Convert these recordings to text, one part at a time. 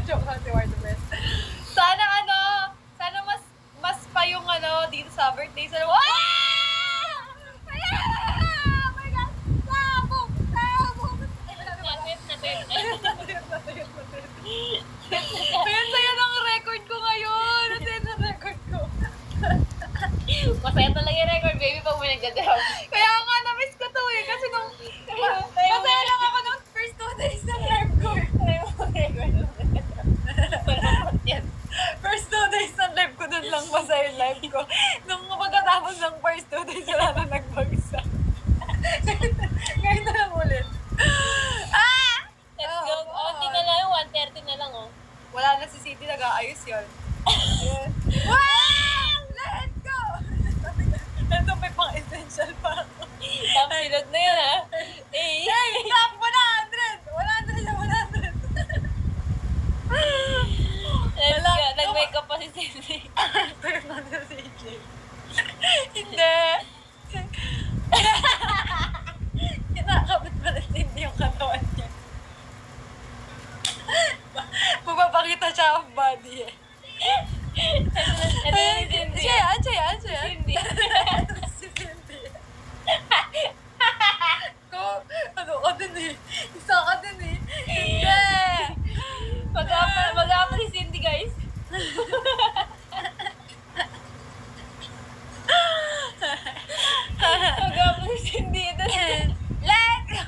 Joke lang si Wardaman. Sana sana mas pa yung dito sa birthday sa oh my God! Sabog! Ayan, saya ng record ko ngayon. Ayan ang record ko. Masaya talaga yung record, baby, pag may nagdadrop. Kaya nga, na-miss ko to eh. Kasi masaya lang ako nung first 2 days ng live ko. First 2 days ng live ko, dun lang masaya yung live ko. Nung pagkatapos ng first 2 days, wala na nagbagsak. Ngayon na lang ulit. Let's go. Hindi na lang, 1:30 na lang, oh. Wala na si City, nag-aayos yun. Wow! Let's go! Ito may pang-essential pa ako. Top silod na yun, ha? Hey! Top 100! 100 na 100! Let's go. Nag-wake up pa si Cindy. Hindi! Kinakabit pa rin Cindy yung katawan niya. Magpapakita siya ang body eh. Ito na si Cindy. Siya yan. Cindy. Si Cindy. Ka din eh. Isa ka din eh. Hindi! Mag-aapa si Cindy, guys. Mag-aapa si Cindy. Ito na. Let's go!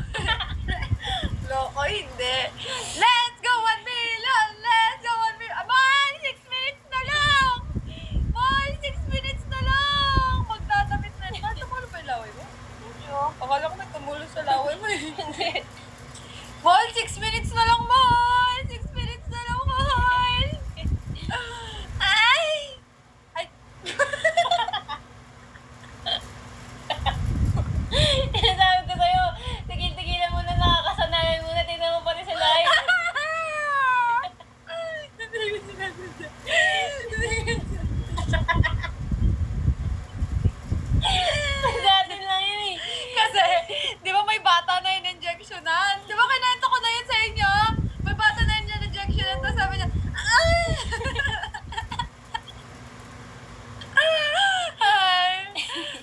Loko, hindi. Let's go 1 million! Let's go 1 million! Mahal! 6 minutes na lang! Mahal! 6 minutes na lang! Magtatapit na. Mahal, tumulo pa yung laway mo? Akala ko may tumulo sa laway mo eh. Hindi. Mahal! 6 minutes na lang, mahal! 6 minutes na lang, mahal! Ay! Ay! Sabi ko sa'yo, tigil-tigilan mo na, nakakasanayan muna, tingnan mo pati sa live. Natin lang yun eh. Kasi, di ba may bata na yun injectionan? Di ba kinento ko na yun sa inyo? May bata na yun injectionan, tapos sabi niya, Ay!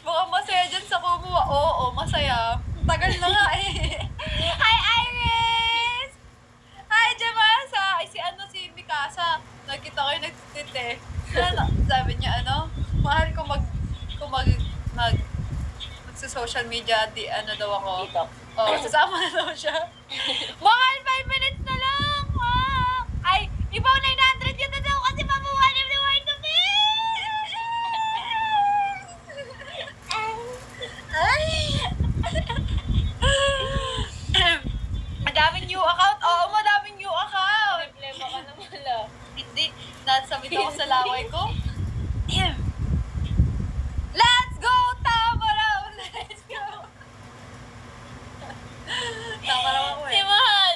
Mukhang masaya dyan sa kumuha. Oo, masaya. Tagal na nga eh. Hi, Iris! Hi, Jamasa! Ay, si Mikasa. Nakita ko yung nagtitit eh. Sabi niya, mahal ko magsa-social media, daw ako. TikTok. Oo, sasama na daw siya. Mahal, 5 minutes na lang! Ay, ibaw 900 yun na daw kasi mamuhalim ni White of Ay! Madaming new account? Oo, madaming new account! Problema ka naman lang. Hindi, nasabit ako sa laway ko. Let's go! Tama raw! Let's go! Tama raw ako Si eh. Mahal!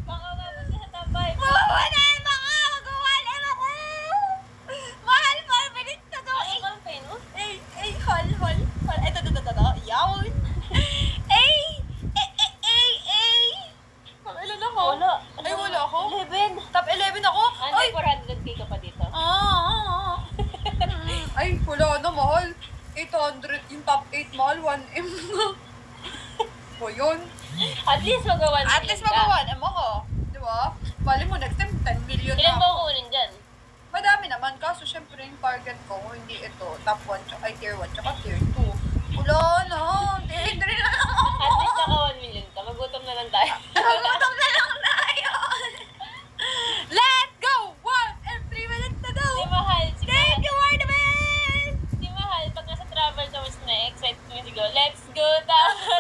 Baka mabot ka sa tambay. Mahal, 5 minutes na daw. Ano kang famous? Hol. Ito. Yawon. Ilan ako? Wala. Ay, wala ako? 11. Top 11 ako? Ay, 400k ka pa dito. Ay, wala na, mahal. 800, yung top 8, mahal, 1M na. O yun. At least magawa At least magawa mo ko. Di ba? Bali mo, next time, 10 million Ilan na ba ako. kukunin dyan? Madami naman, kaso syempre yung target ko, hindi ito, top 1, tier 1, tsaka tier 2. Wala na, hindi na lang ako. At least naka 1 million ka. Magutom na lang tayo. Nagutom na lang tayo. Let's go! 1 and 3 minutes na daw. Si Mahal. Thank you, Wardaman! Si Mahal, pag nasa travel zones na, excited mo sigo. Let's go, tama.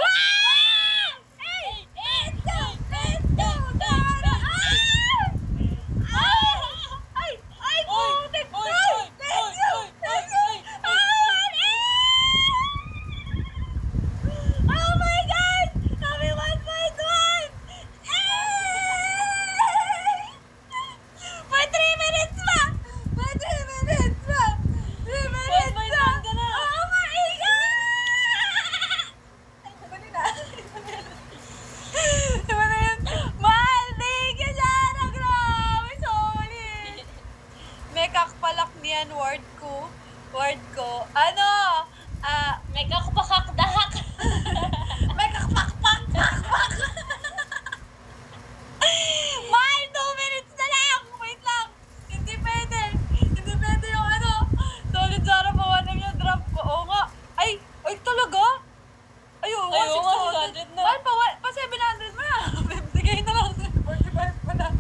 Mahal pa 700 mo na. Bigay na lang. 45 pa na.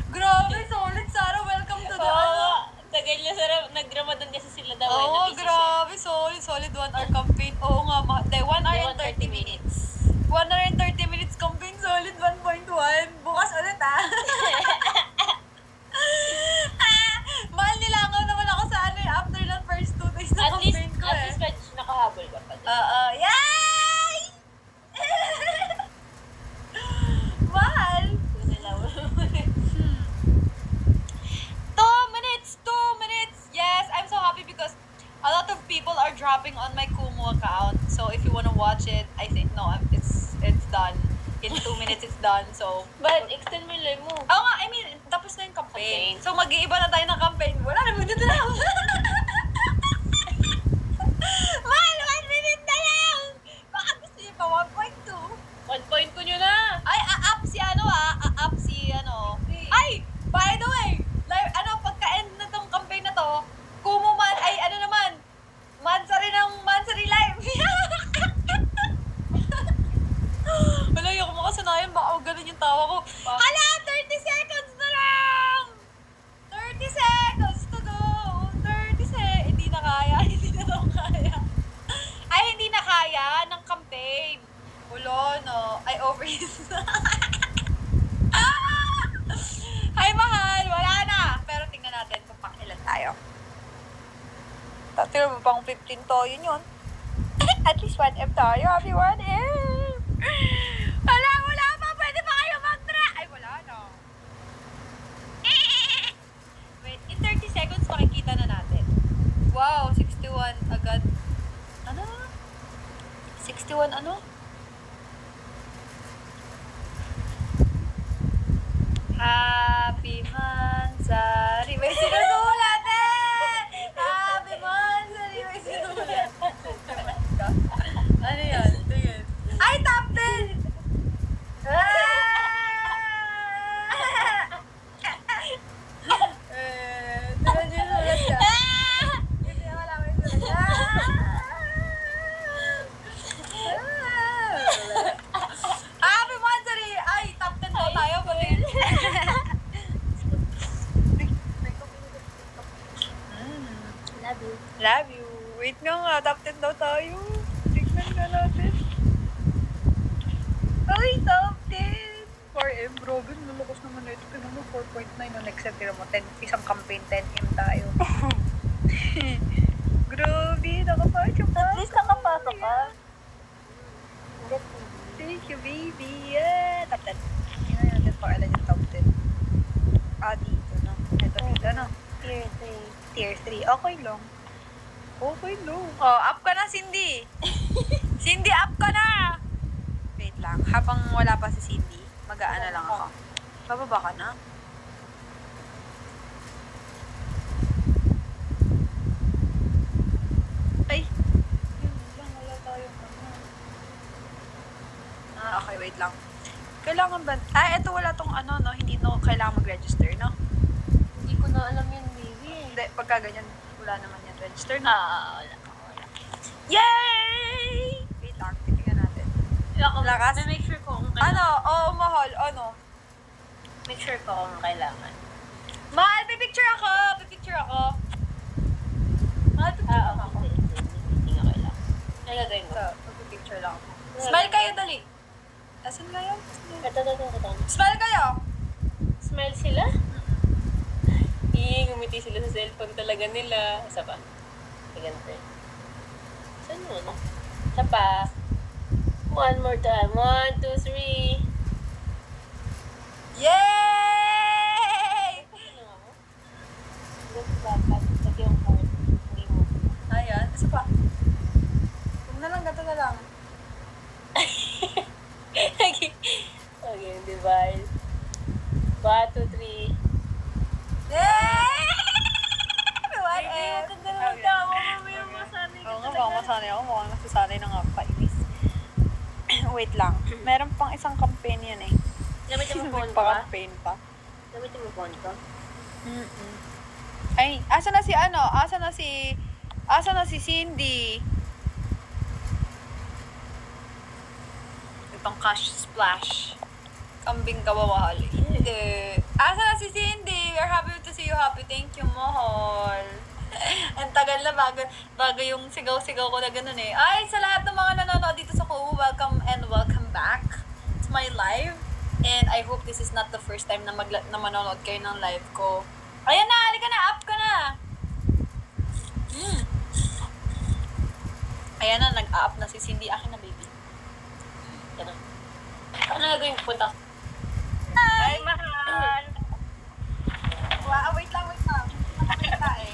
Grabe, solid, Sarah. Welcome to the Oo, tagal niya sarap. Nag-Ramadan kasi sila daw. Oo, grabe. Solid 1 hour campaign. Oo nga, 1 hour and 30 minutes. 1 hour and 30 minutes campaign, solid 1.1. Bukas ulit, ah. Mahal, nilangaw naman ako sa after ng first 2 days na At least, campaign ko, at least medyo nakahabol ka pa. Oo, yay! Mahal! 2 minutes! Yes, I'm so happy because a lot of people are dropping on my Kumu account. So if you wanna watch it, I think, no, it's done. In 2 minutes, it's done. So, But, extend mo yung live mo. oo nga, I mean, tapos na yung campaign. So, mag-iiba na tayo ng campaign. Wala na, dito na lang. Mahal, 1 minute na lang! Baka gusto niyo pa 1.2. 1 point ko nyo na. Ay, up si Ay, by the way, pagka-end na tong campaign na to, Kumuman, ay, Mansari live. Wala, yung makasanayan, baka ganun yung tawa ko. Hala, 30 seconds na lang! 30 seconds to go! 30 seconds. Hindi na kaya, hindi na daw kaya. Ay, hindi na kaya ng campaign. Ulo, no. Ay, overuse na. Ay, mahal. Wala na. Pero tingnan natin kung pang ilan tayo. Tatiro mo pang 15 to. Yun yun. At least 1M tayo. Happy 1M. Wala pa. Pwede pa kayo mag-try. Ay, wala na. Wait, in 30 seconds makikita na natin. Wow, 61 agad. Ano? 61 ano? Happy Mansari. May sinusulat eh! Happy Mansari. May sinusulat. Ano yan? Tingin. Ay, top 10! Tingnan niyo yung sulat siya. Hindi na wala may sulat siya. Happy Mansari! Ay, top 10 daw tayo. Pati. Love you. Love you. Wait nga, top 10 daw tayo. Tignan nga natin. Ay, top 10! 4M, Robin, lulukos naman na ito. Tignan mo, 4.9. No, next set, tignan mo, 10, isang campaign, 10M tayo. Grabe, nakapasok ka. At least nakapasok ka. Thank you, baby. Yeah, top 10. Tingnan natin pa ilan yung top 10. Dito, no? Ito, dito, no? Tier 3. Tier 3. Okay lang. Okay lang. Oh, up ka na, Cindy. Cindy, up ka na! Wait lang. Habang wala pa si Cindy, mag-aano lang ako. Bababa ka na? Ay! Yun lang, wala tayong ano. Okay, wait lang. Kailangan ba? Eto wala tong ano, no? Hindi no, kailangan mag-register, no? Hindi ko na alam yun, baby. Hindi, pagka ganyan, wala naman yan. Register, no? Wala. Yay! Wait lang, titingnan natin. Lakas? Make sure ko kung kailangan. Ano? Oo, mahal. Ano? Make sure ko kung kailangan. Mahal, pipicture ako! Pipicture ako. Mahal, pipicture ako. Hindi nga kailangan. Ay, gagawin mo. Ito, pipicture lang ako. Smile kayo, dali. Asan kayo? Ito. Smile kayo! Smile sila? Ngumiti sila sa cellphone talaga nila. Isa pa. Ganito. Saan mo, no? Isa pa. One more time. 1, 2, 3. Yay! Ano mo? Dapat. Pati yung heart. Hindi mo. Ayan, isa pa. Huwag na lang, gato na lang. Okay, divide. 1, 2, 3. Yay! Ang ganda naman tawa. Mamaya masanay ka Oo nga, talaga. baka masanay ako. Mukhang nasasanay na nga kainis. Wait lang. Meron pang isang campaign yan eh. Gamitin mo phone ko, Pa ha? campaign pa. Gamitin mo phone ko. Ay, asa na si ano? Asa na si Cindy? itong cash splash. Kambing kawawahal. Hindi. Asa na si Cindy? We're happy to see you. Happy. Thank you, mahal. Ang tagal na bago yung sigaw-sigaw ko na ganun eh. Ay, sa lahat ng mga nanonood dito sa Kumu, welcome and welcome back to my live. And I hope this is not the first time na manonood kayo ng live ko. Ayan na, halika na, up ka na. Ayan na, nag-up na si Cindy. Akin na, baby. Ganun. Ano gagawin ko punta? Hi! Ay, mahal! Wow, wait lang. Nakakita eh.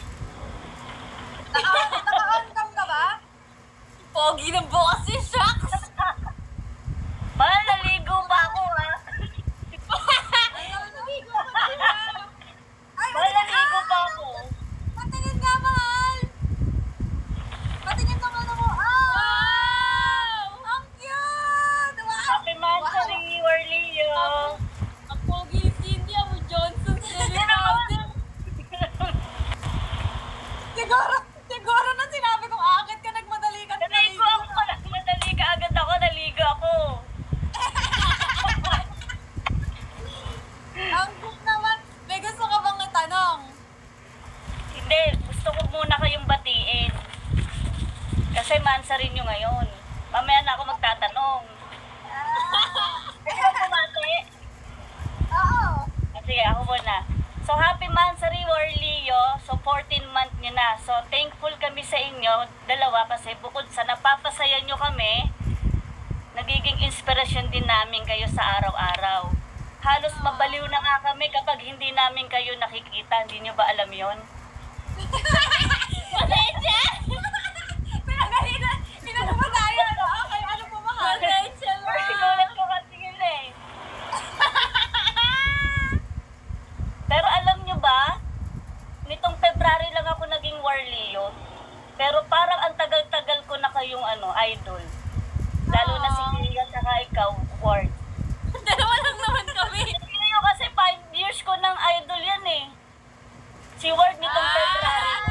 Naka-on cam ka ba? Pogi ng bukas si Shucks! Mahal, naligo pa ako, ha? Ayaw, naligo pa sila. Ay, Mahal, naligo pa ako. Patingin nga, mahal! Patingin ka muna mo. Wow! Ang cute! Wow! Happy Mansari, Warlio! Ang pogi ni Cindy, mo Johnson. Siguro na sinabi kong akit ka, nagmadali ka. Naligo ako pala. Madali ka agad ako. Naligo ako. Ang cute naman. May gusto ka bang itanong? Hindi. Gusto ko muna kayong batiin. Kasi Mansari nyo ngayon. Mamaya na ako magtatanong. Gusto mo bumati? Oo. Sige, ako muna. So, happy Mansari, Warlio. So, 14 month nyo na. So, thankful kami sa inyo, dalawa, kasi bukod sa napapasaya nyo kami, nagiging inspirasyon din namin kayo sa araw-araw. Halos mabaliw na nga kami kapag hindi namin kayo nakikita. Hindi nyo ba alam yon? Pasensya! Pinano ba tayo? Okay, ano po mahal? Pasensya lang. Sinulat ko kasi yun eh. Pero alam nyo ba, nitong February lang ako naging Warlio. Pero parang ang tagal-tagal ko na kayong idol. Lalo na si Lea at ikaw, Ward. Dalawa lang naman kami. Hindi nyo kasi 5 years ko ng idol yan eh. Si Ward nitong February.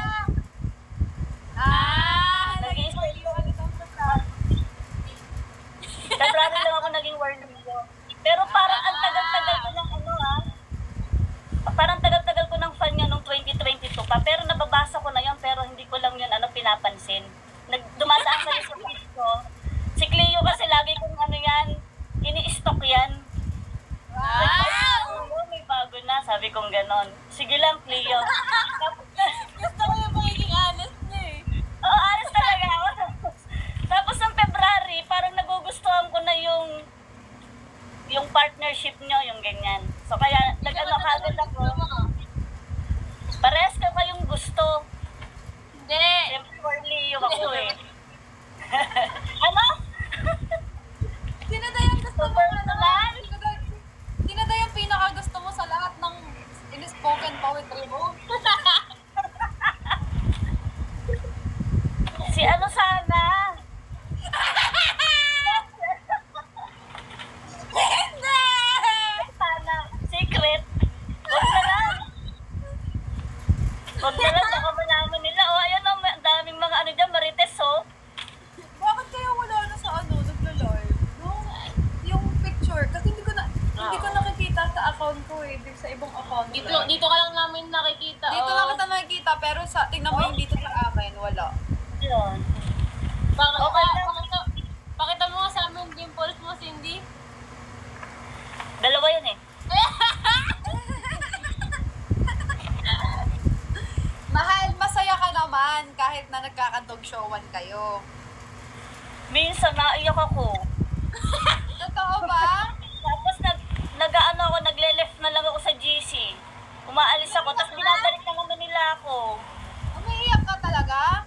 February lang ako naging Warlio. Pero parang ang tagal-tagal ko ng parang tagal-tagal ko ng fan niya nung 2022 pa. Pero nababasa ko na yun, pero hindi ko lang yun pinapansin. Dumadaan kayo sa feed ko. Si Cleo kasi lagi kong yan, ini-stock yan. Wow! May bago na, sabi kong ganon. Sige lang, Cleo. Gusto ko yung pagiging honest niya eh. Oo, alas talaga ako. Tapos ng February, parang nagugustuhan ko na yung partnership nyo, yung ganyan. So kaya nag-ano kagad ako. Parehas ka kayong gusto. Hindi. Siyempre, Warlio ako eh. Ano? Sino daw yung gusto mo? Personal? Sino daw yung pinaka-gusto mo sa lahat ng in-spoken poetry mo? Si ano sana? Hindi! Sana. Secret. Huwag na lang. Huwag na lang. Baka malaman nila. O, ayan o. Ang daming mga dyan. Marites o. Bakit kaya wala na sa nagla-live? Yung picture, kasi hindi ko nakikita sa account ko eh, sa ibang account. Dito ka lang namin nakikita. Dito lang kita nakikita, pero tingnan mo yung dito sa akin, wala. Yun. Okay lang. Pakita mo nga sa amin dimples mo, Cindy. Dalawa yun eh. Mahal, masaya ka naman kahit na nagkakantog showan kayo. Minsan naiyak ako. Totoo ba? Tapos nagle-left na lang ako sa GC. Umaalis ako, tapos binabalik na naman nila ako. Umiiyak ka talaga?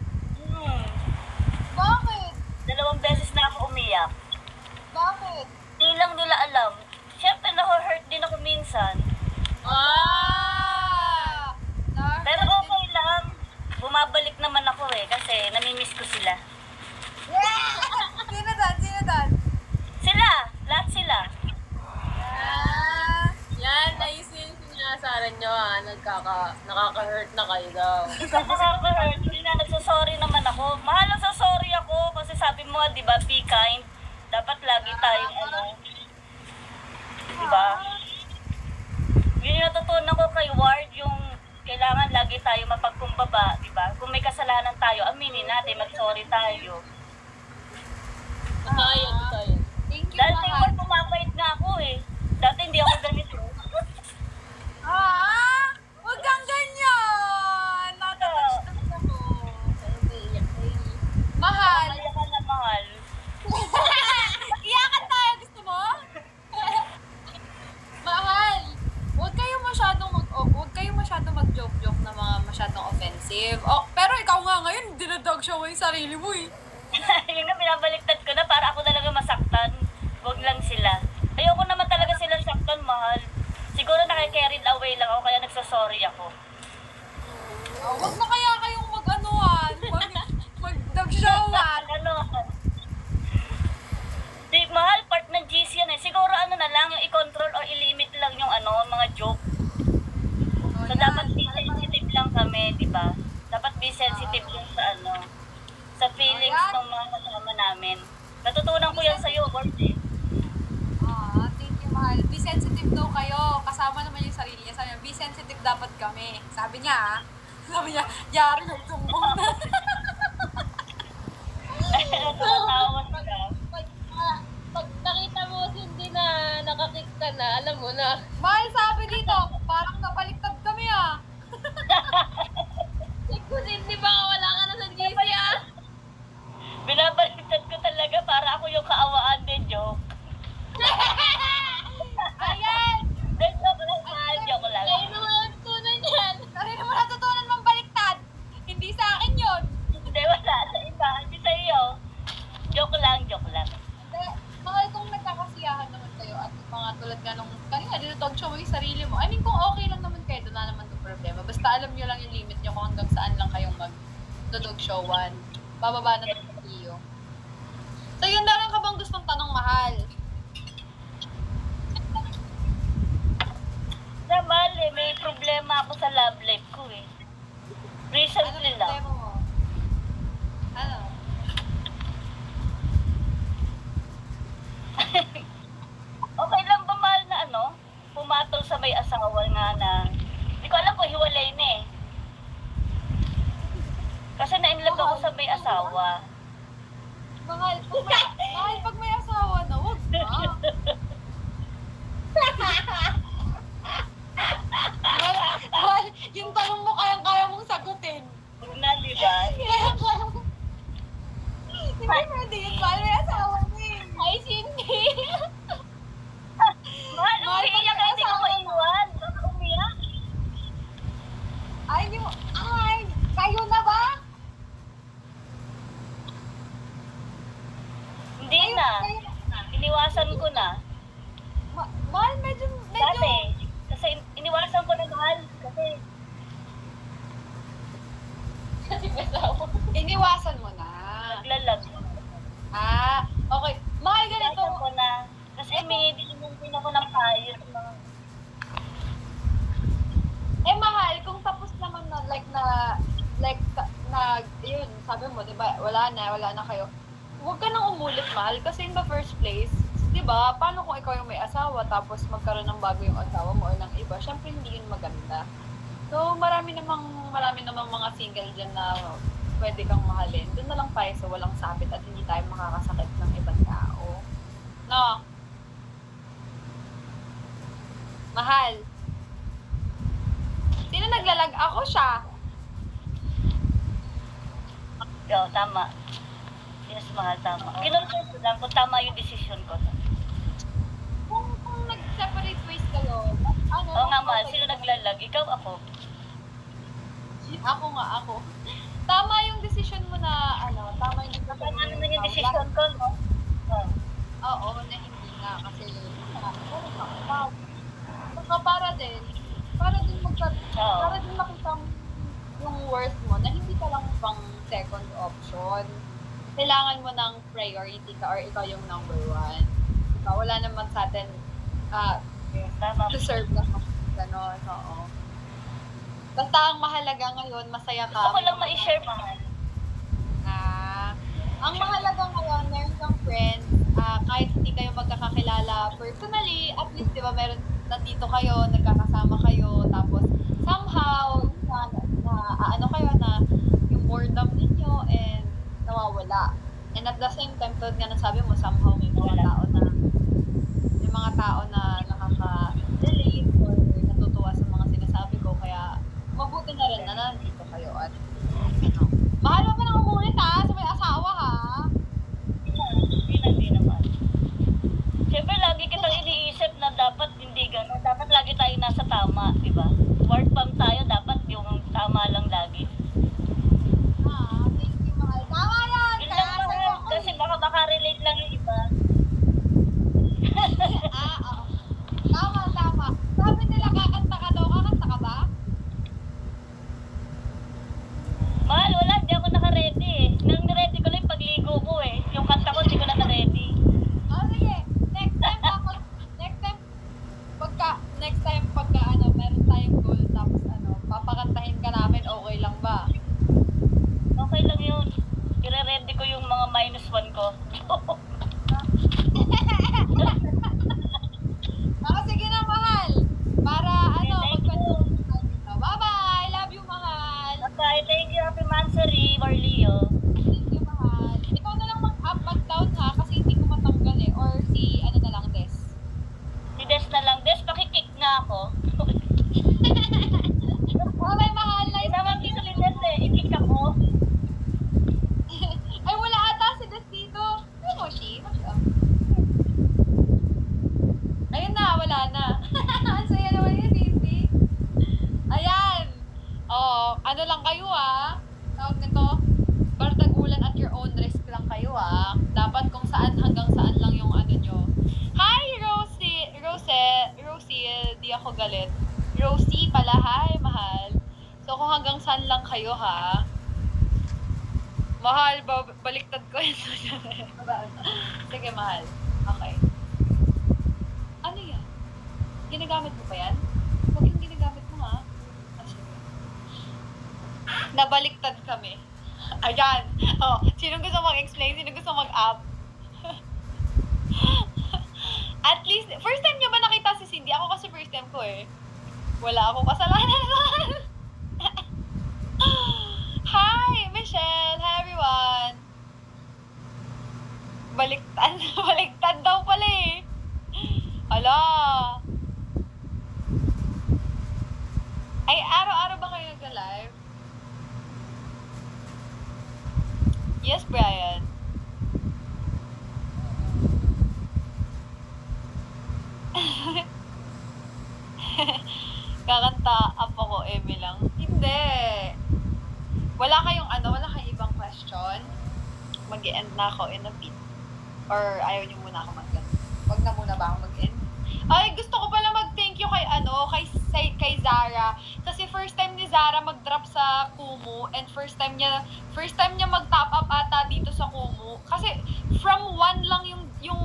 Bakit? 2 beses na ako umiyak. Bakit? Hindi lang nila alam. Siyempre, na-hurt din ako minsan. Pero okay lang. Bumabalik naman ako eh, kasi namimiss ko sila. Yeah! Sino doon? Sila! Lahat sila. Yan, naisin sinasaran nyo nakaka-hurt na kayo daw. Nakaka-hurt. Hindi na nagsasorry naman ako. Mahal nagsasorry ako kasi sabi mo, di ba, be kind. Dapat lagi lagi tayong ano. Diba? Yun yung natutunan ko kay Ward, yung kailangan lagi tayo mapagkumbaba, diba? Kung may kasalanan tayo, aminin natin, mag-sorry tayo. Totoo yun, totoo yun. Thank you, Dahil kay mahal. Ward, pumapait nga ako eh. Dati hindi ako ganito. Huwag kang ganyan! Natatouch naman ako. Mahal! Mamaya ka na mahal. Iyakan tayo, gusto mo? Mahal! Huwag kayong masyadong mag-joke-joke na mga masyadong offensive. Oh, pero ikaw nga ngayon, dinadog siya mo yung sarili mo eh. Yun nga, binabaliktad ko na para ako talaga masaktan. Huwag lang sila. Ayoko naman talaga silang saktan, mahal. Siguro naki-carried away lang ako, kaya nagsasorry ako. Huwag na kaya kayong mag-anuhan, mag-dog-showan. Ano? Di, mahal, part ng GC yan eh. Siguro ano na lang, yung i-control or i-limit lang yung ano, mga joke. So, dapat be sensitive lang kami, di ba? Dapat be sensitive lang sa ano, sa feelings Ayan. ng mga kasama namin. Natutunan ko yan sa'yo, Bord eh. Thank you, mahal. Be sensitive daw kayo. Kasama naman yung sarili niya. Sabi niya, be sensitive dapat kami. Sabi niya, ah. Sabi niya, yari nagtumbong na. Natatawa sila. Pag nakita mo hindi na nakakik ka na, alam mo na. Mahal, sabi dito, parang napaliktad kami, ah. Kung hindi ba wala ka na sa GC ah? Binabaliktad ko talaga para ako yung kaawaan din, joke. Ayan! Then, joke lang, mahal, joke lang. Kayo naman tunan yan. Sarili mo natutunan mong baliktad. Hindi sa akin yun. Hindi, wala. Sa iba, hindi sa iyo. Joke lang, joke lang. Hindi, mahal, kung nagkakasiyahan naman kayo at mga tulad nga nung kanina, dinutog show mo yung sarili mo. I mean, kung okay lang naman kayo, doon na naman yung problema. Basta alam nyo lang yung limit nyo kung hanggang saan lang kayong mag-dudog showan. Bababa na ng iyo. So yun, meron ka bang gustong tanong, mahal? Naman eh, may problema ako sa love life ko eh. Recently Ano lang. problema mo? Ano? Okay lang ba mahal na ano? Pumatol sa may asawa nga na, hindi ko alam kung hiwalay na eh. Kasi na-inlove ako sa may asawa. Mahal, pag may asawa na, wag na. Mahal, yung tanong mo kayang-kaya mong sagutin. Huwag na, di ba? Hindi pwede yun, mahal, may asawa na eh. Ay, Cindy. Mahal, Mahal, umiiyak pag may hindi ko asawa na. maiwan. Baka umiyak. Ay, hindi mo, ay, kayo na ba? Hindi na. Kayo- Iniwasan ko na. Mahal, medyo, Dati. Kasi iniwasan ko na mahal. Kasi Kasi may asawa. iniwasan mo na. naglalag. Okay. Mahal, ganito. Iniwasan ko na. Kasi may din ako ng payo sa mga Mahal, kung tapos naman na, yun, sabi mo, di ba, wala na kayo. Huwag ka nang umulit, mahal, kasi in the first place, di ba, paano kung ikaw yung may asawa, tapos magkaroon ng bago yung asawa mo or ng iba, syempre hindi yun maganda. So, marami namang mga single dyan na pwede kang mahalin. Doon na lang tayo sa walang sabit at hindi tayo makakasakit ng ibang tao. No? Mahal. Sino naglalag? Ako siya. Oo, tama. Yes, mahal, tama. Kinontrol ko lang kung tama yung decision ko. Kung nag-separate ways kayo, ano? Oo nga, mahal. Sino naglalag? Ikaw, ako. Ako. Tama yung decision mo na, tama yung decision Tama mo naman yung na- decision ko, no? Oo. Oo, na hindi nga. Kasi, baka para din Oo. para din makita mo yung worth mo na hindi ka lang pang second option. Kailangan mo ng priority ka or ikaw yung number one. Diba? Wala naman sa atin Yes, tama. deserve na gano'n. Oo. Basta ang mahalaga ngayon, masaya ka. Gusto ko lang ma-share, mahal. Ang mahalaga ngayon, meron kang friends, kahit hindi kayo meron, nandito kayo, nagkakasama kayo, tapos somehow, na ano kayo na yung boredom ninyo and nawawala. And at the same time, tulad nga ng sabi mo, somehow may mga tao na nakaka-relate or natutuwa sa mga sinasabi ko, kaya mabuti na rin na nandito kayo at ano. Mahal mo pa nang umulit ha, sa may asawa ha. Hindi naman. Siyempre, lagi kitang iniisip na dapat hindi gano'n. Dapat lagi tayo nasa tama, di ba? Word bomb tayo, dapat yung tama lang lagi. Thank you, mahal. Tama yan! Yun Kaya lang sabi naman, ko, kasi baka makarelate lang yung iba. oo. Tama. Sabi nila kakanta ka daw, kakanta ka ba? Mahal, wala, hindi ako naka-ready eh. Nang ready ko lang yung pagligo ko eh. Yung kanta ko, hindi ko na na-ready. Sige. Next time pagka ano, meron tayong goal, tapos ano, papakantahin ka namin, okay lang ba? Okay lang yun. I-ready ko yung mga -1 ko. Sige na, mahal. Para ano, Thank you. Bye-bye! Love you, mahal! Okay, thank you. Happy Mansari, Warlio. Thank you, mahal. Ikaw na lang mag-up, mag-down ha, kasi hindi ko matanggal eh. Or si, ano na lang, Des. Si Des na lang. Des, pakikick na ako. Bye-bye, mahal. Hindi naman dito ni Des eh. I-kick ako. Ay, wala ata si Des dito. Ay, Moshi. Ayun na, wala na. Ang saya naman yun, Cindy. Ayan. Ano lang kayo tawag nito, bardagulan at your own risk lang kayo dapat kung saan hanggang saan lang yung ano nyo. Hi Rosie, di ako galit. Rosie pala, hi mahal. So kung hanggang saan lang kayo mahal, baliktad ko yun. Sige mahal, okay. Ano yan? Ginagamit mo pa yan? Huwag yung ginagamit mo nabaliktad kami. Ayan. Sinong gusto mag-explain? Sinong gusto mag-up? At least, first time niyo ba nakita si Cindy? Ako kasi first time ko eh. Wala akong kasalanan. Hi, Michelle. Hi, everyone. Baliktad. Baliktad daw pala eh. Ala. Ay, araw-araw ba kayo nag-live? Yes, Brian. Kakanta up ako, Eme lang. Hindi. Wala kayong ibang question? Mag-e-end na ako in a bit. Or ayaw niyo muna ako mag-end? Wag na muna ba ako mag-end? Ay, gusto ko pala mag-thank you kay Zara. Kasi first time ni Zara mag-drop sa Kumu and first time niya mag-top up ata dito sa Kumu. Kasi from 1 lang yung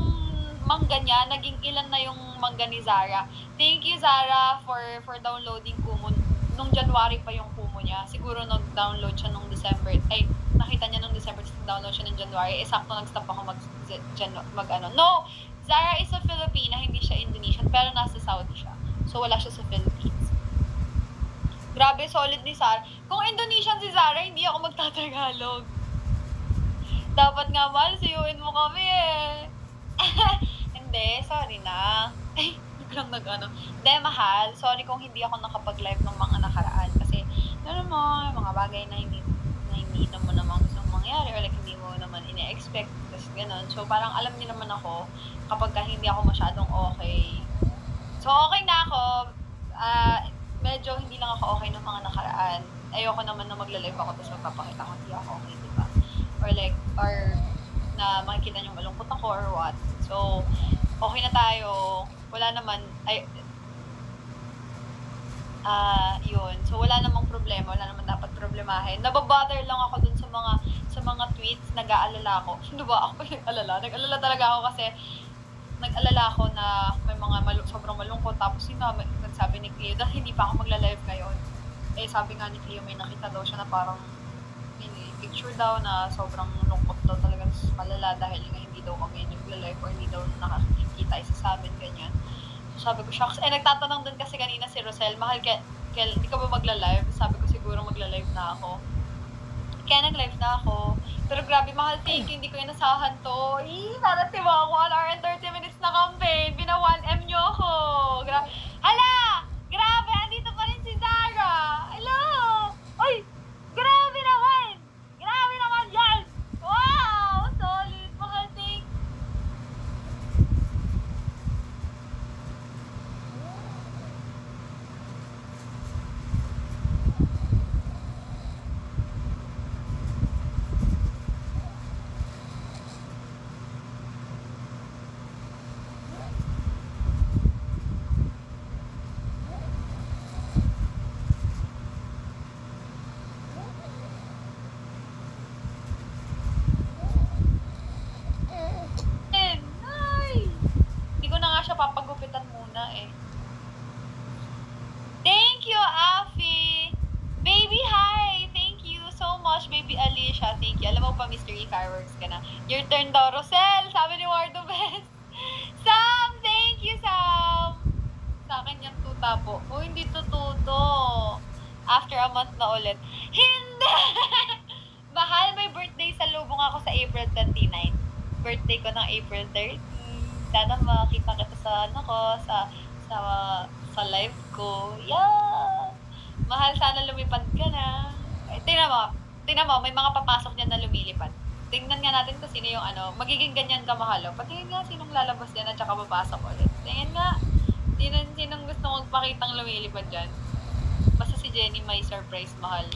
mangga niya, naging ilan na yung mangga ni Zara. Thank you Zara for downloading Kumu. Nung January pa yung Kumu niya. Siguro nag-download siya nung December. Ay, nakita niya nung December, download siya ng January. Sakto nag-stop ako No! Zara is a Filipina, hindi siya Indonesian, pero nasa Saudi siya. So, wala siya sa Philippines. Grabe, solid ni Zara. Kung Indonesian si Zara, hindi ako magtatagalog. Dapat nga, mahal, siyuin mo kami eh. Hindi, sorry na. Ay, biglang Hindi, mahal, sorry kung hindi ako nakapag-live ng mga nakaraan. Kasi, mo, mga bagay na hindi mo naman gusto mangyari or like hindi mo naman ine-expect. Kasi ganun. So, parang alam niyo naman ako kapag hindi ako masyadong okay. So, okay na ako. Medyo hindi lang ako okay ng mga nakaraan. Ayoko naman na magla-live ako tapos magpapakita ko hindi ako okay, diba? Or na makikita niyo malungkot ako or what. So, okay na tayo. Wala naman, yun. So, wala namang problema. Wala naman dapat problemahin. Nababother lang ako dun sa mga tweets. Nag-aalala ako. Diba? Ako nag-alala. Nag-alala talaga ako kasi nag-alala ako na may mga sobrang malungkot. Tapos yun nga, nagsabi ni Cleo, dahil hindi pa ako magla-live ngayon. Eh, sabi nga ni Cleo, may nakita daw siya na parang picture daw na sobrang lungkot daw talaga malala dahil nga hindi daw kami nagla-live or hindi daw nakakita isa sa amin, ganyan. Sabi ko, shucks. Nagtatanong dun kasi kanina si Rosel, mahal, di ka ba magla-live? Sabi ko, siguro magla-live na ako. Kaya nag-live na ako. Pero grabe, mahal, thank you. Hindi ko inasahan to. Narating ako. 1 hour and 30 minutes na campaign. Bina 1M nyo ako. Hala! Grabe, andito pa rin si Zara. Hello! Uy! Grabe naman! Grabe naman yan! Wow! Solid, mahal, thank Ay! Hindi ko na nga siya papagupitan muna eh. Thank you, Afi! Baby, hi! Thank you so much, baby Alicia. Thank you. Alam mo pa, mystery fireworks ka na. Your turn daw, Rosel! Sabi ni Wardo Best. Sam! Thank you, Sam! Sa akin yung tuta po. Oh, hindi to tuto. After a month na ulit. Hindi! Mahal, may birthday sa lubong ako sa April 29. Birthday ko ng April 30. Sana makita kita sa sa live ko. Yeah! Mahal, sana lumipad ka na. Tingnan mo, may mga papasok dyan na lumilipad. Tingnan nga natin kung sino yung magiging ganyan kamahal. Patingin nga sinong lalabas dyan at saka papasok ulit. Tingnan nga, sinong gusto magpakitang lumilipad dyan. Basta si Jenny may surprise, mahal.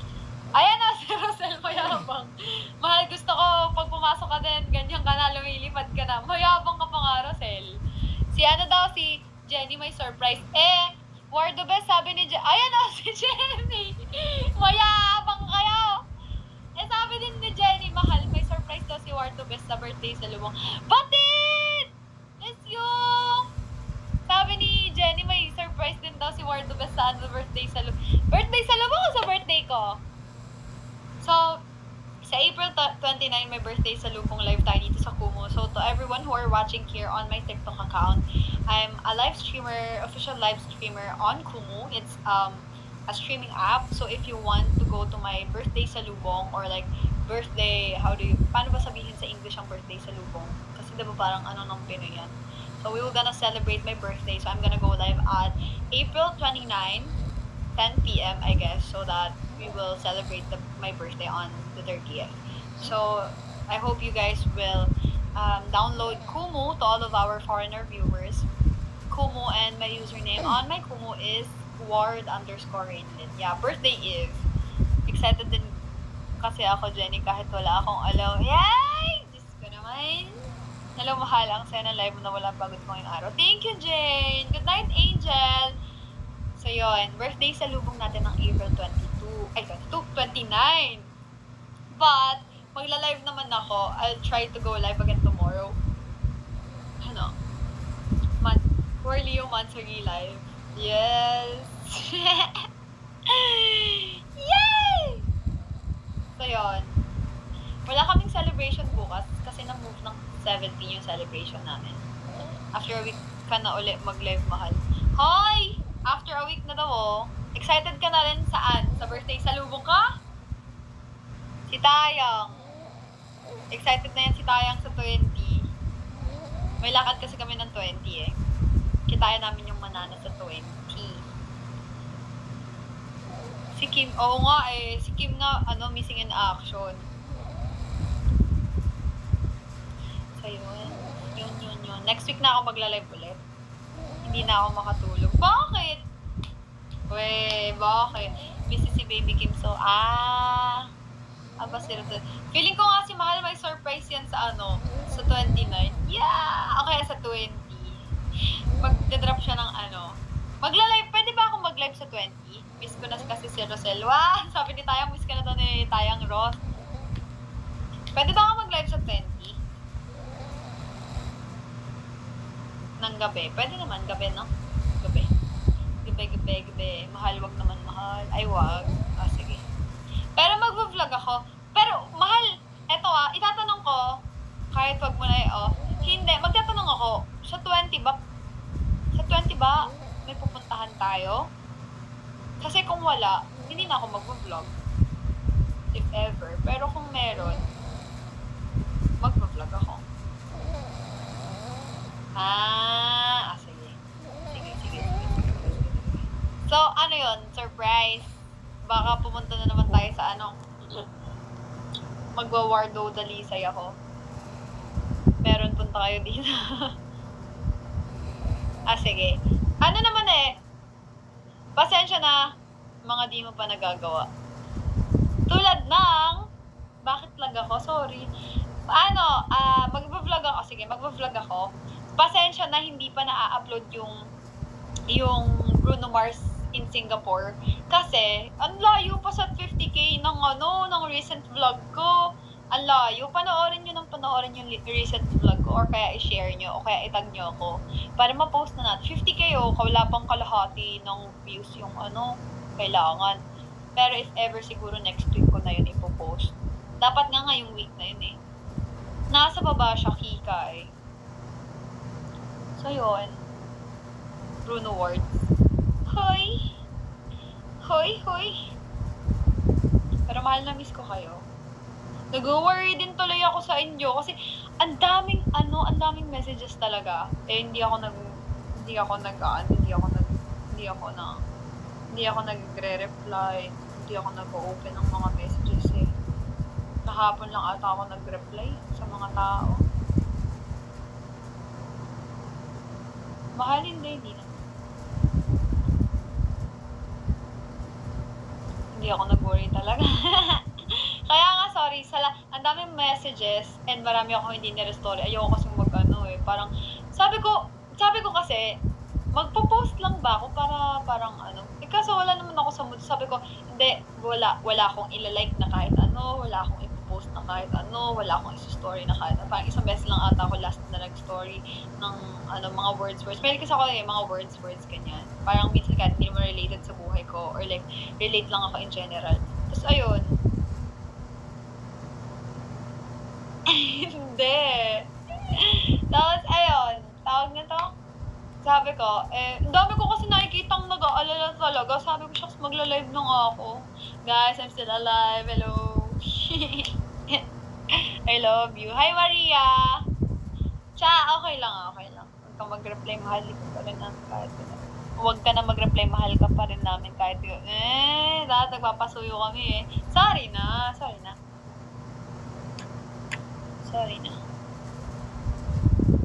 Ayan na, si Rosel, mayabang. Mahal, gusto ko, pag pumasok ka din, ganyan ka na, lumilipad ka na. Mayabang ka pa nga, Rosel. Si Jenny may surprise. Wardo Best, sabi ni Jenny, ayan na, si Jenny. Mayabang kayo. Sabi din ni Jenny, mahal, may surprise daw si Wardo Best sa birthday sa lubong. Batid! Yes, yung... Sabi ni Jenny, may surprise din daw si Wardo Best sa birthday sa lubong. Birthday sa lubong o sa birthday ko? So, sa April 29, my birthday sa Lubong live tayo dito sa Kumu. So, to everyone who are watching here on my TikTok account, I'm a live streamer, official live streamer on Kumu. It's a streaming app. So, if you want to go to my birthday sa Lubong or like birthday, paano ba sabihin sa English ang birthday sa Lubong? Kasi diba parang ng Pinoy yan. So, we will gonna celebrate my birthday. So, I'm gonna go live at April 29, 10 p.m. I guess, so that we will celebrate my birthday on the 30th. So, I hope you guys will download Kumu to all of our foreigner viewers. Kumu, and my username on my Kumu is Ward_Rainlin. Yeah, birthday is. Excited din kasi ako, Jenny, kahit wala akong alaw. Yay! Diyos ko naman. Hello, mahal. Ang saya ng live mo na wala pagod ko ngayong araw. Thank you, Jane. Good night, Angel. So, yun. Birthday sa lubong natin ng April 29. But, magla-live naman ako. I'll try to go live again tomorrow. Leo Mansari live. Yes! Yay! So, yun. Wala kaming celebration bukas kasi na-move ng 17 yung celebration namin. After a week ka na ulit mag-live, mahal. Hoy! After a week na daw, oh. Excited ka na rin saan? Sa birthday sa lubong ka? Si Tayang. Excited na yan si Tayang sa 20. May lakad kasi kami ng 20 eh. Kitayan namin yung manana sa 20. Si Kim, oo nga eh. Si Kim nga, missing in action. So yun. Yun. Next week na ako magla-live ulit. Hindi na ako makatulog. Bakit? Bakit? Busy si Baby Kim. So, aba sila to. Feeling ko nga si Mahal may surprise yan sa sa 29. Yeah! Okay, sa 20. Mag-drop siya ng Magla-live. Pwede ba akong mag-live sa 20? Miss ko na kasi si Rosel. Wow! Sabi ni Tayang, miss ka na to ni Tayang Ross. Pwede ba ako mag-live sa 20? Ng gabi. Pwede naman, gabi, no? Gabi. Mahal, wag naman mahal. Ay, wag. Sige. Pero mag-vlog ako. Pero, mahal, eto itatanong ko, kahit wag mo na off. Hindi, magtatanong ako, sa 20 ba? Sa 20 ba? tayo? Kasi kung wala, hindi na ako mag-vlog. If ever. Pero kung meron, mag-vlog ako. Sige. Sige. So, ano yun? Surprise. Baka pumunta na naman tayo sa magwa-Wardo Dalisay ako. Meron, punta kayo dito. Sige. Ano naman pasensya na, mga di mo pa nagagawa. Tulad ng, bakit lag ako? Sorry. Mag-vlog ako. Sige, mag-vlog ako. Pasensya na hindi pa na-upload yung Bruno Mars in Singapore. Kasi, ang layo pa sa 50k ng recent vlog ko. Ang layo. Panoorin yung recent vlog ko, or kaya i-share nyo, o kaya itag nyo ako. Para ma-post na natin. 50k wala pang kalahati ng views yung kailangan. Pero if ever, siguro next week ko na yun ipopost. Dapat nga ngayong week na yun Nasa baba siya, Kika So yun. Bruno Words. Hoy! Pero mahal na miss ko kayo. Nag-worry din tuloy ako sa inyo kasi ang daming messages talaga. Hindi ako nagre-reply. Hindi ako nag-open ng mga messages Kahapon lang ata ako nag-reply sa mga tao. Mahal hindi na. Hindi ako nag-worry talaga. Kaya nga, sorry, ang daming messages and marami ako hindi nirestore. Ayoko kasi parang, sabi ko kasi, magpo-post lang ba ako para parang kaso wala naman ako sa mood. Sabi ko, hindi, wala akong ilalike na kahit wala akong ipopost na kahit wala akong isa-story na kahit parang isang beses lang ata ako last na nag-story ng mga words. May kasi ako mga words, ganyan. Parang minsan kahit hindi naman related sa buhay ko or like, relate lang ako in general. Tapos ayun. Hindi. Tapos ayun, tawag na to? Sabi ko, ang dami ko kasi nakikitang nag-aalala talaga. Sabi ko, shucks, magla-live nung ako. Guys, I'm still alive. Hello. I love you. Hi, Maria! Okay lang. Huwag kang mag-reply, mahal ka pa rin namin kahit huwag ka na mag-reply, mahal ka pa rin namin kahit dahil nagpapasuyo kami Sorry na.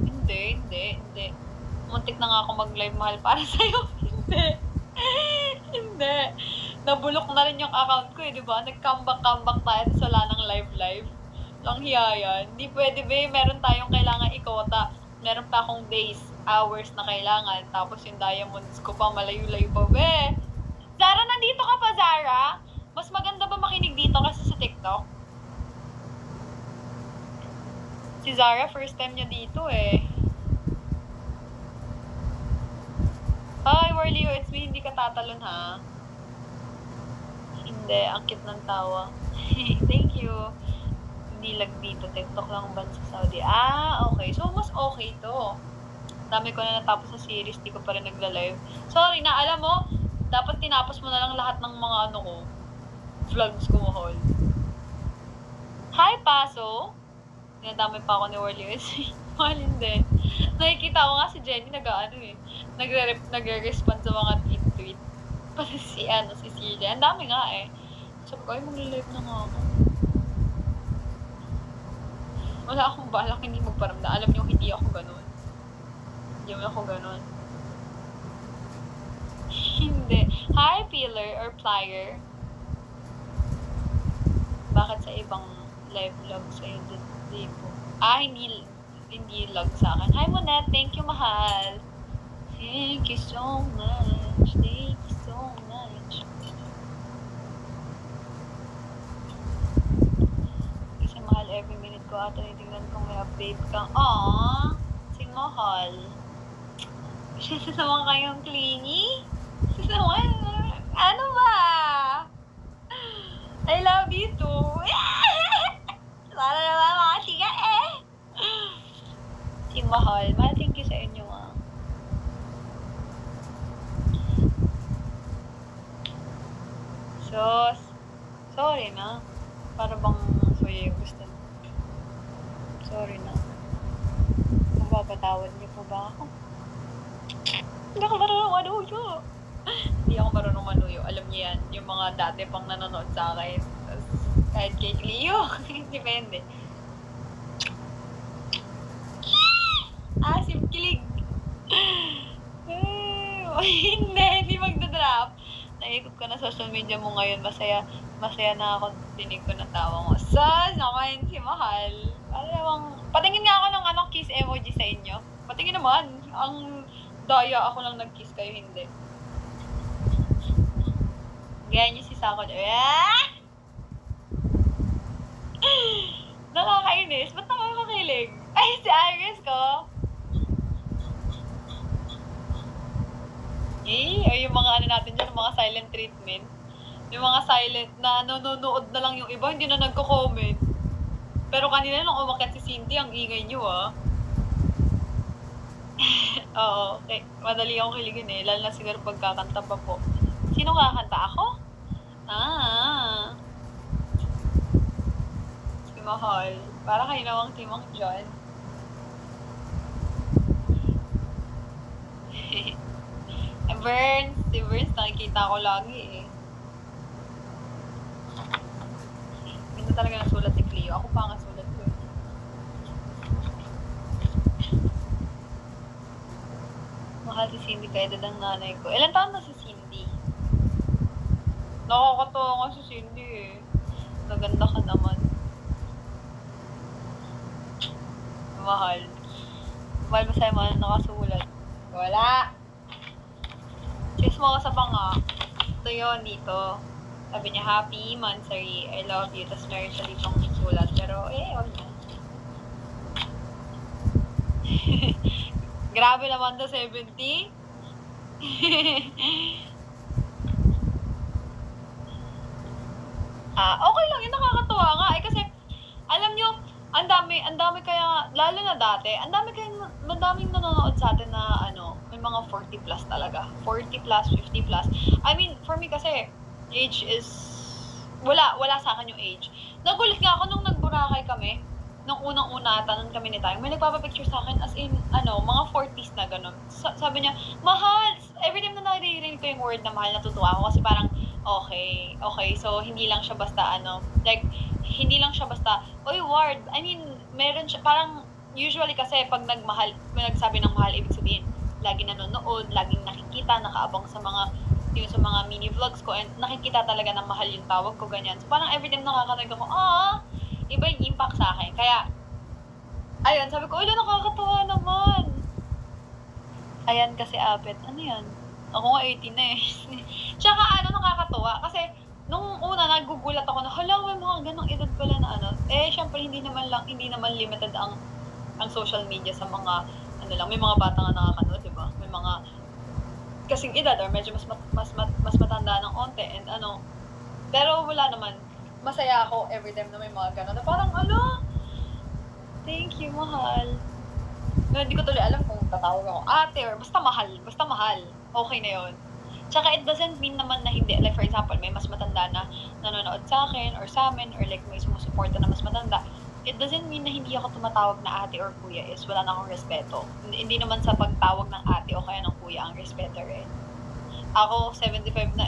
Hindi. Muntik na nga ako mag-live, mahal, para sa'yo. Hindi. Nabulok na rin yung account ko diba? Nag-comeback tayo sa wala ng live. Lang hiya yan. Hindi pwede meron tayong kailangan ikota. Meron pa akong days, hours na kailangan. Tapos yung diamonds ko pa, malayo-layo pa Zara, nandito ka pa, Zara? Mas maganda ba makinig dito kasi sa TikTok? Si Zara, first time niya dito Hi, Warlio, it's me. Hindi ka tatalon, ha? Hindi, ang cute ng tawa. Thank you. Hindi lag dito. TikTok lang ban sa Saudi. Okay. So, mas okay to. Dami ko na natapos sa series. Di ko pa rin nagla-live. Sorry na, alam mo, dapat tinapos mo na lang lahat ng mga vlogs ko, mahal. Hi, Paso. Dinadamay pa ako ni Warlio. Mahal, hindi. Nakikita ko nga si Jenny nagre-respond sa mga tweet. Pati si Celia. Ang dami nga Sabi ko, mag-live na nga ako. Wala akong balak, hindi magparamdam. Alam niyo, hindi ako ganun. Hindi. Hi, peeler or plier. Bakit sa ibang live vlog sa'yo dito? Hindi log sa akin. Hi, Monette. Thank you, mahal. Thank you so much. Kasi mahal, every minute ko ata tinitignan kung may update kang, si mahal. Sasama kayong clingy? Ano ba? I love you too. Sana naman mga siga Si mahal. Mahal, thank you sa inyo Hindi ako marunong manuyo. Hindi ako marunong manuyo. Alam niyo yan. Yung mga dati pang nanonood sa akin. Tapos, kahit kay Leo. Depende. Asim kilig. Hindi magdadrop. Naikot ka na social media mo ngayon. Masaya na ako. Dinig ko na tawa mo. Sus, naman si Mahal. Alam, patingin nga ako ng kiss emoji sa inyo. Patingin naman. Ang daya ako lang nag-kiss kayo, hindi. Gaya niyo si Sako. Nakakainis. Ba't nakakakilig? Ay, si Iris ko. Ay, yung mga natin dyan, yung mga silent treatment. Yung mga silent na nanonood na lang yung iba, hindi na nagko-comment. Pero kanina nung umakyat si Cindy, ang ingay niyo Oo, okay. Madali akong kiligin lalo na siguro pagkakanta pa po. Sino kakanta? Ako? Si Mahal. Para kayo nawang timang dyan. Si Burns, nakikita ko lagi Hindi talaga nasulat si Cleo. Ako pa nga sulat ko Mahal si Cindy kaya dadang nanay ko. Ilan taon na si Cindy? Nakakatawa nga si Cindy Maganda ka naman. Mahal. Mahal ba sa'yo mga nakasulat? Wala. Cheers mo ako sa banga. Ito yun dito. Sabi niya, happy Mansari, I love you. Tapos meron siya ditong sulat. Pero, wag na. Grabe naman to, 70. Okay lang yun. Nakakatuwa nga. Kasi, alam nyo, ang dami kaya, lalo na dati, madaming nanonood sa atin na, may mga 40 plus talaga. 40 plus, 50 plus. I mean, for me kasi, age is, wala sa akin yung age. Nagulat nga ako nung nagburakay kami, nung unang-una ata, nung kami ni Tayong, may nagpapapicture sa akin as in, mga 40s na gano'n. Sabi niya, mahal! Every time na naririnig ko yung word na mahal, natutuwa ako kasi parang, okay, so hindi lang siya basta, hindi lang siya basta, oy, word, I mean, meron siya, parang, usually kasi pag nagsabi ng mahal, ibig sabihin, lagi nanonood, laging nakikita, nakaabang sa mga mini vlogs ko, and nakikita talaga na mahal yung tawag ko, ganyan. So, parang everytime nakakarinig ako, iba yung impact sa akin. Kaya, ayun, sabi ko, nakakatawa naman. Ayan kasi, Apet, ano yan? Ako nga 18 na Tsaka, nakakatawa, kasi, nung una, nagugulat ako na, hala, may mga ganong edad pala na syempre, hindi naman limited ang social media sa mga, may mga bata nga nakakanood, diba? May mga kasing edad or medyo mas matanda ng onte and pero wala naman. Masaya ako every time na may mga gano'n. Na parang, thank you, mahal. Hindi ko tuloy alam kung tatawag ako ate or basta mahal. Okay na yun. Tsaka it doesn't mean naman na hindi. Like for example, may mas matanda na nanonood sa akin or sa amin or like may sumusuporta na mas matanda. It doesn't mean na hindi ako tumatawag na ate or kuya is wala na akong respeto. Hindi naman sa pagtawag ng ate o kaya ng kuya ang respeto rin. Ako, 75 na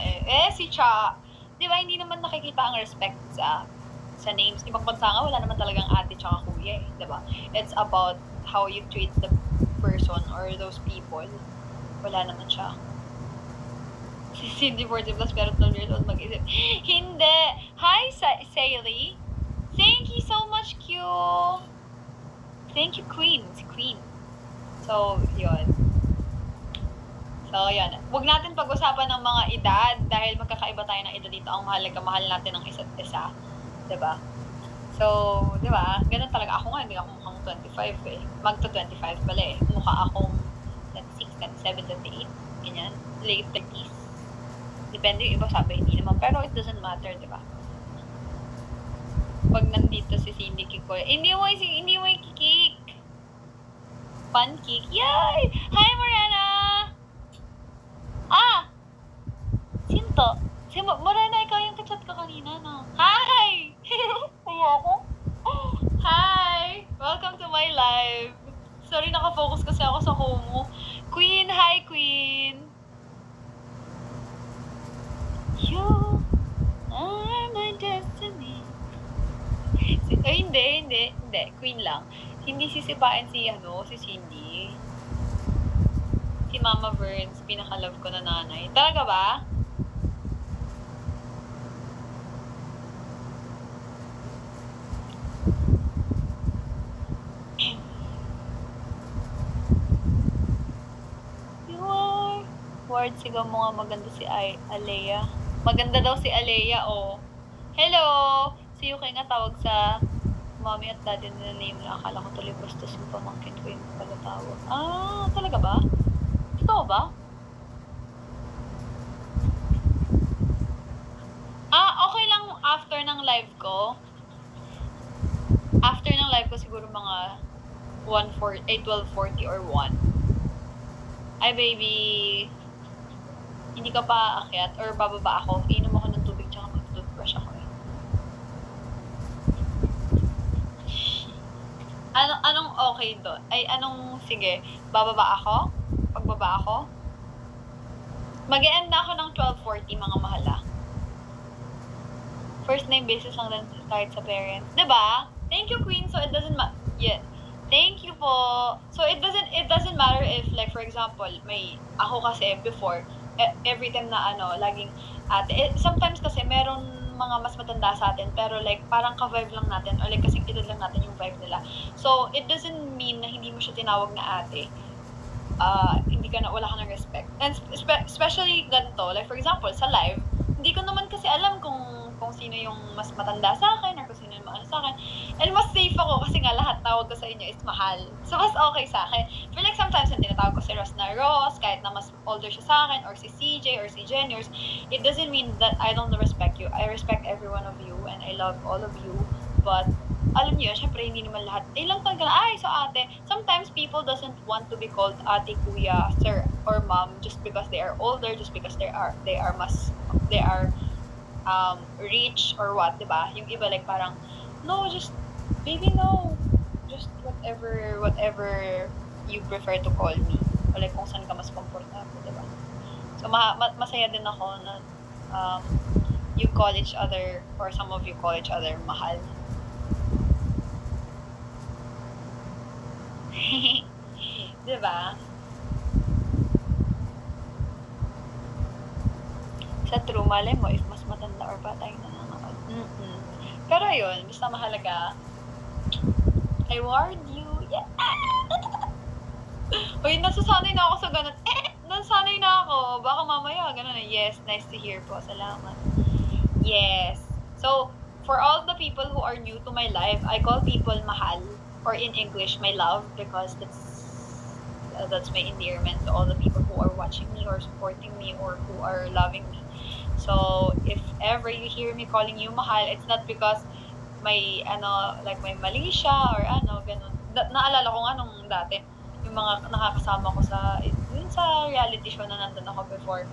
si Cha, di ba, hindi naman nakikita ang respect sa names. Ibang bansa nga, wala naman talagang ate tsaka kuya di ba? It's about how you treat the person or those people. Wala naman siya. Si Cindy 40 plus pero 12 years old mag-isip. Hindi! Hi, Sayli! Thank you so much, Q! Thank you, Queen. Si Queen. So, yun. Huwag natin pag-usapan ng mga edad dahil magkakaiba tayo ng edad dito. Ang mahalaga, mahal natin ang isa't isa. Diba? So, diba? Ganun talaga. Ako nga, hindi ako mukhang 25 Magto-25 pala Mukha akong 26, 27, 28. Ganyan. Late 30s. Depende yung iba sabi, hindi naman. Pero it doesn't matter, diba? Pag nandito si Cindy Kikoy, hindi mo kikik. Pancake. Yay! Hi, Morena! Sino to? Si Morena, ikaw yung kachat ko kanina, no? Hi! Kaya ako? Hi! Welcome to my live. Sorry, nakafocus kasi ako sa Kumu. Queen, hi, Queen! Hindi. Queen lang. Hindi sisipain si Cindy. Si Mama Verns, pinaka-love ko na nanay. Talaga ba? Ward, sigaw mo nga maganda si Alea. Maganda daw si Alea, oh. Hello! Si Yuki nga tawag sa mommy at daddy nila name lang. Akala ko tuloy bastos yung pamangkin ko yung pala tawag. Ah, talaga ba? Totoo ba? Okay lang after ng live ko. After ng live ko siguro mga 12:40 or 1. Ay, baby. Hindi ka pa aakyat or bababa ako. Iinom ako ng tubig tsaka mag-toothbrush ako eh. Anong okay doon? Sige, bababa ako? Pagbaba ako? Mag-e-end na ako ng 12:40 mga mahala. First name basis lang din kahit sa parents. Diba? Thank you, Queen. So, it doesn't matter. Yeah. Thank you po. So, it doesn't matter if, like, for example, ako kasi before, every time na laging ate. Sometimes kasi meron mga mas matanda sa atin, pero like, parang ka-vibe lang natin, or like, kasing edad lang natin yung vibe nila. So, it doesn't mean na hindi mo siya tinawag na ate. Wala ka ng respect. And especially ganito, like, for example, sa live, hindi ko naman kasi alam kung sino yung mas matanda sa akin or kung sino yung sa akin. And mas safe ako kasi nga lahat tawag ko sa inyo is mahal. So, mas okay sa akin. I feel like sometimes hindi tinatawag ko si Ross na Ross, kahit na mas older siya sa akin, or si CJ, or si Jeniors, it doesn't mean that I don't respect you. I respect every one of you, and I love all of you. But, alam niyo, syempre hindi naman lahat. Lang talaga na, so ate. Sometimes people doesn't want to be called ate, kuya, sir, or mom just because they are older, just because they are rich or what, diba? Yung iba like parang, no, just, baby, no. Just whatever you prefer to call me. O like kung saan ka mas comfortable, diba? So, masaya din ako na you call each other, or some of you call each other mahal. Diba? Sa true, malay mo if mas matanda or bata yung nanonood. Pero yun, basta mahalaga, I warned you. Yeah! Uy, nasasanay na ako sa ganun. Nasanay na ako. Baka mamaya, ganun na. Yes, nice to hear po. Salamat. Yes. So, for all the people who are new to my life, I call people mahal, or in English, my love, because that's my endearment to all the people who are watching me or supporting me or who are loving me. So, if ever you hear me calling you mahal, it's not because may mali siya or ganun. Naalala ko nga nung dati, yung mga nakakasama ko sa reality show na nandun ako before,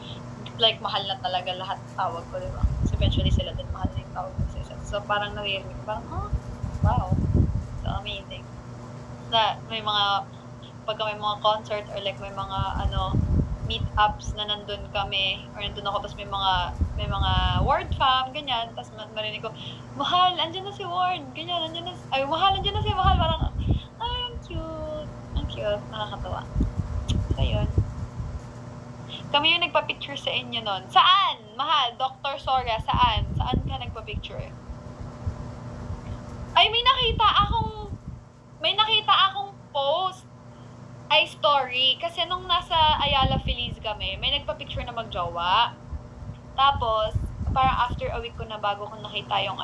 like, mahal na talaga lahat tawag ko, diba? So, eventually sila din mahal na yung tawag ko sa isa. So, parang naririnig ko, parang, wow, so amazing. Na pagka may mga concert or like may mga meet-ups na nandun kami, or nandun ako, tapos may mga Ward fam, ganyan, tapos marinig ko, mahal, andyan na si Ward, ganyan, mahal, andyan na si Mahal, parang, ay, ang cute, nakakatawa. So, yun. Kami yung nagpa-picture sa inyo nun. Saan? Mahal, Dr. Sora, saan? Saan ka nagpa-picture? Ay, may nakita akong post. Ay, story. Kasi nung nasa Ayala Feliz kami, may nagpa-picture na magjowa. Tapos, parang after a week ko na bago ko nakita yung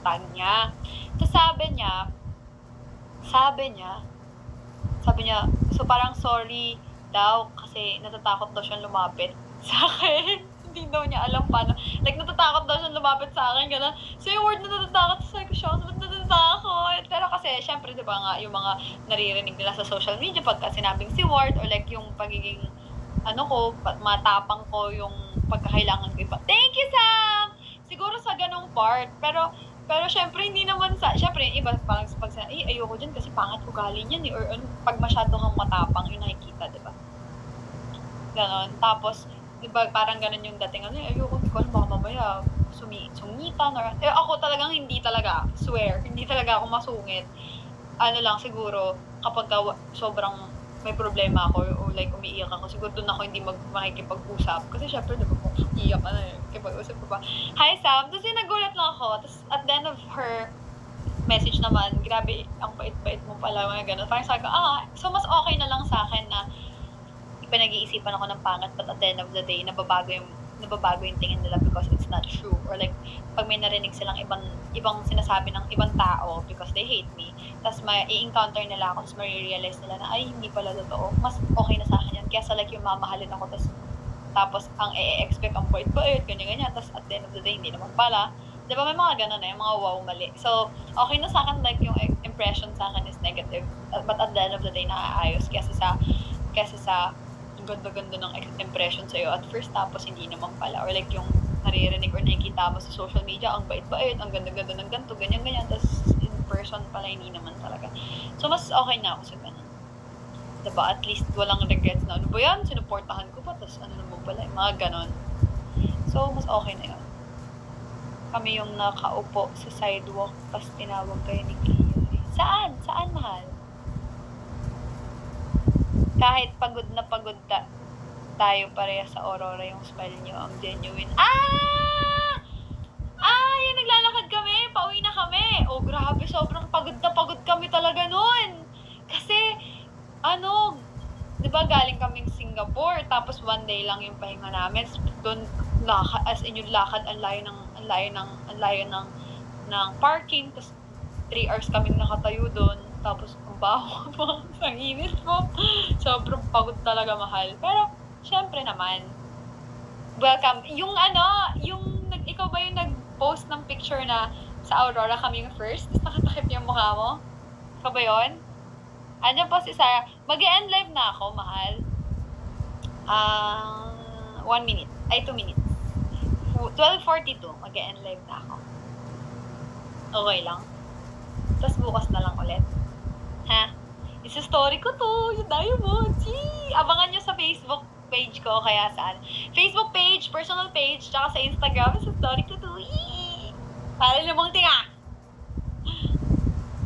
tag niya. Tapos sabi niya, so parang sorry daw kasi natatakot daw siyang lumapit sa akin. Hindi daw niya alam paano. Like, natatakot daw siyang lumapit sa akin, gano'n. So, yung word na natatakot, sabi ko siya, ba't natatakot? Pero kasi, syempre, di ba nga, yung mga naririnig nila sa social media, pagka sinabing si Ward, or like, yung pagiging, matapang ko, yung pagkakailangan ko iba. Thank you, Sam! Siguro sa ganong part, pero syempre, hindi naman syempre, iba, parang pag ayoko dyan kasi pangat ugali niyan, or pag masyado kang matapang, yung nakikita, di ba? Ganon. Tapos, diba, parang ganun yung dating, ayoko, hindi ko alam, baka mamaya, sungitan or ako talagang hindi talaga, swear, hindi talaga ako masungit. Ano lang siguro kapag sobrang may problema ako o like umiiyak ako, siguro doon ako hindi makikipag-usap. Kasi syempre, diba, kung iiyak ka na eh, kipag-usap ko pa. Hi Sam! Tapos nagulat lang ako. Tapos at the end of her message naman, grabe, ang bait-bait mo pala, mga ganun. Parang sabi ko, so mas okay na lang sa akin na pinag-iisipan ako ng pangit, but at the end of the day, nababago yung tingin nila because it's not true. Or like, pag may narinig silang ibang sinasabi ng ibang tao because they hate me, tapos may i-encounter nila ako, tapos marirealize nila na, ay, hindi pala totoo. Mas okay na sa akin yan. Kaya sa like yung mamahalin ako, tapos ang i-expect ang bait-bait, ganyan-ganyan, tapos at the end of the day, hindi naman pala. Diba may mga ganun na yung mga wow, mali. So, okay na sa akin, like yung impression sa akin is negative. But at the end of the day, naaayos. Kesa sa ang ganda-ganda ng impression sa'yo at first, tapos hindi naman pala. Or like yung naririnig or nakikita mo sa social media, ang bait-bait, ang ganda-ganda ng ganito, ganyan-ganyan. Tapos in person pala, hindi naman talaga. So, mas okay na ako sa ganun. Diba? At least walang regrets na, ano ba yan? Sinuportahan ko pa, tapos ano naman pala, yung mga ganon. So, mas okay na yun. Kami yung nakaupo sa sidewalk, tapos tinawag kayo ni Cleo. Saan? Saan, mahal? Kahit pagod na pagod tayo pareha sa Aurora, yung smile nyo, ang genuine. Yung naglalakad kami, pauwi na kami. Oh, grabe, sobrang pagod na pagod kami talaga nun. Kasi, di ba galing kaming Singapore, tapos one day lang yung pahinga namin. Doon, as in yung lakad, ang layo ng parking, tapos 3 hours kaming nakatayo doon, tapos ang baho pa, ang init po. Sobrang pagod talaga, mahal. Pero, syempre naman, welcome. Ikaw ba yung nag-post ng picture na sa Aurora kami yung first, tapos nakatakip yung mukha mo? Ikaw ba yun? Ano po si Sarah? Mag-e-end live na ako, mahal. 1 minute. Ay, 2 minutes. 12:42, mag-e-end live na ako. Okay lang. Tapos bukas na lang ulit. Ha? Isa story ko to, yung diamond. Abangan nyo sa Facebook page ko, kaya saan? Facebook page, personal page, tsaka sa Instagram, isa story ko to. Para namang tinga.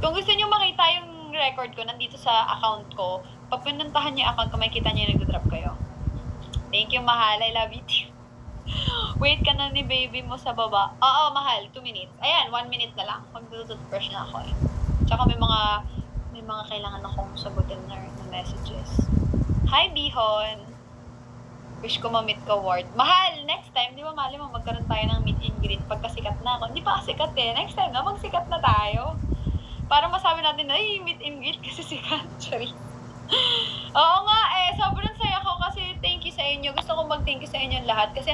Kung gusto nyo makita yung record ko, nandito sa account ko, pag pinuntahan nyo yung account ko, makikita nyo yung nagdodrop kayo. Thank you, mahal. I love you too. Wait ka na ni baby mo sa baba. Oo, mahal. 2 minutes. Ayan, 1 minute na lang. Mag-toothbrush na ako eh. Tsaka may mga kailangan akong sagutin na messages. Hi, Bihon. Wish ko ma-meet ka, Ward. Mahal, next time, di ba mali mo, magkaroon tayo ng meet and greet pagkasikat na ako. Hindi pa kasikat eh. Next time na, magsikat na tayo. Para masabi natin na, ay, meet and greet kasi sikat. Sorry. Oo nga eh, sobrang saya ko kasi thank you sa inyo. Gusto ko mag-thank you sa inyo lahat kasi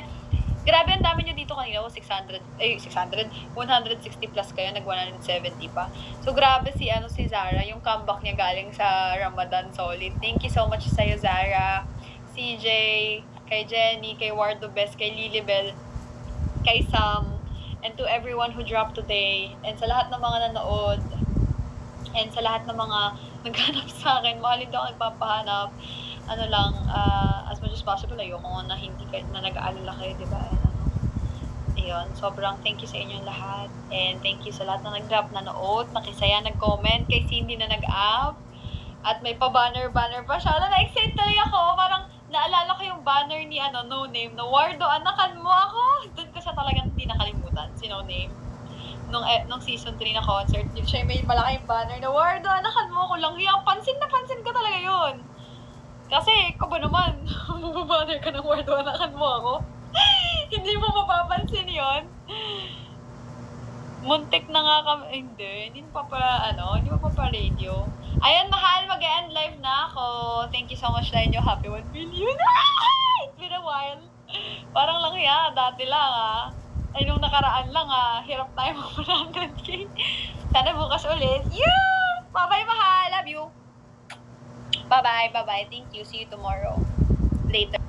grabe, ang dami nyo dito kanina. 160 plus kayo, nag 170 pa. So grabe si Zara, yung comeback niya galing sa Ramadan Solid. Thank you so much sa'yo, Zara. CJ, kay Jenny, kay Wardo Best, kay Lilibel, kay Sam, and to everyone who dropped today, and sa lahat ng mga nanood, and sa lahat ng mga naghanap sa akin, mahalin daw ako nagpapahanap. As much as possible, ayoko na hindi kayo, na nag-aalala kayo, di ba? Ayun, sobrang thank you sa inyong lahat. And thank you sa lahat na nag-drop, nanood, nakisaya, nag-comment, kay Cindy na nag-up. At may pa-banner pa siya. Na-excite talaga ako. Parang naalala ko yung banner ni No Name, na Wardo, anakan mo ako. Doon ko siya talagang hindi nakalimutan, si No Name. Nung season 3 na concert, siya may malaking banner na Wardo, anakan mo ako lang. Yung pansin ko talaga yun. Kasi, ikaw ba naman, mababanner ka ng Wardo, anakan mo ako. Hindi mo mapapansin yun. Muntik na nga kami. Hindi mo pa radio. Ayun, mahal, mag-end live na ako. Thank you so much sa inyo. Happy 1 million. It's been a while. Parang lang dati lang Ay, nung nakaraan lang hirap tayo mag 100k. Sana bukas ulit. Bye-bye, mahal. Love you. Bye-bye. Thank you. See you tomorrow. Later.